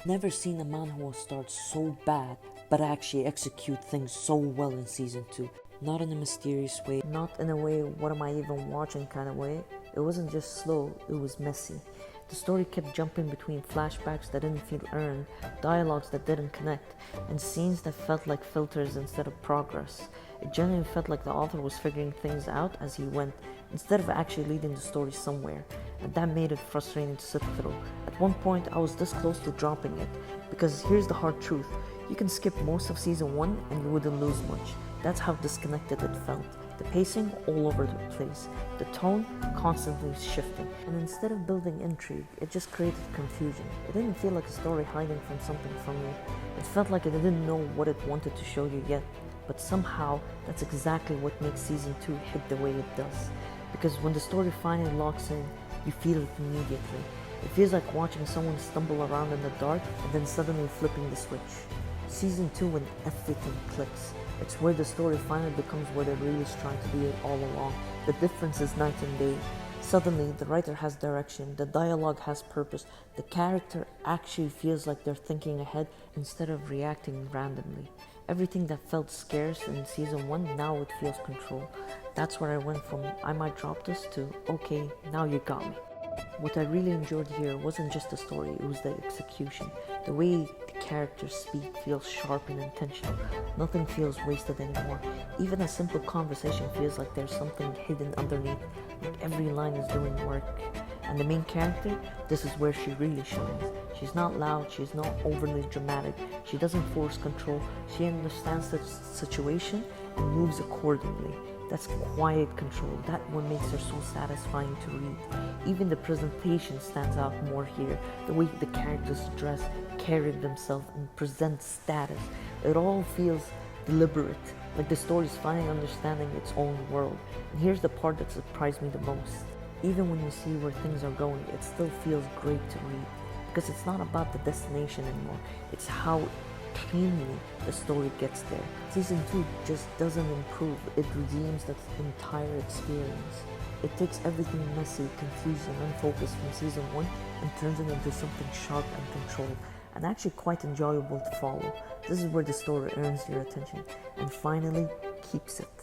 Never seen a manhwa start so bad, but actually execute things so well in season 2. Not in a mysterious way, not in a way, what am I even watching kind of way. It wasn't just slow, it was messy. The story kept jumping between flashbacks that didn't feel earned, dialogues that didn't connect, and scenes that felt like filters instead of progress. It genuinely felt like the author was figuring things out as he went, instead of actually leading the story somewhere, and that made it frustrating to sit through. At one point, I was this close to dropping it, because here's the hard truth. You can skip most of season 1 and you wouldn't lose much. That's how disconnected it felt. The pacing all over the place, the tone constantly shifting, and instead of building intrigue, it just created confusion. It didn't feel like a story hiding from something from you. It felt like it didn't know what it wanted to show you yet, but somehow that's exactly what makes season 2 hit the way it does. Because when the story finally locks in, you feel it immediately. It feels like watching someone stumble around in the dark and then suddenly flipping the switch. Season 2, when everything clicks, it's where the story finally becomes what it really is trying to be all along. The difference is night and day. Suddenly, the writer has direction, the dialogue has purpose, the character actually feels like they're thinking ahead instead of reacting randomly. Everything that felt scarce in season 1, now it feels controlled. That's where I went from I might drop this to okay, now you got me. What I really enjoyed here wasn't just the story, it was the execution. The way the characters speak feels sharp and intentional. Nothing feels wasted anymore. Even a simple conversation feels like there's something hidden underneath, like every line is doing work. And the main character, this is where she really shines. She's not loud, she's not overly dramatic, she doesn't force control, she understands the situation and moves accordingly. That's quiet control. That what makes her so satisfying to read. Even the presentation stands out more here. The way the characters dress, carry themselves, and present status. It all feels deliberate, like the story's finally understanding its own world. And here's the part that surprised me the most. Even when you see where things are going, it still feels great to read. Because it's not about the destination anymore. It's how cleanly the story gets there. Season 2 just doesn't improve, it redeems that entire experience. It takes everything messy, confused, and unfocused from season 1 and turns it into something sharp and controlled, and actually quite enjoyable to follow. This is where the story earns your attention and finally keeps it.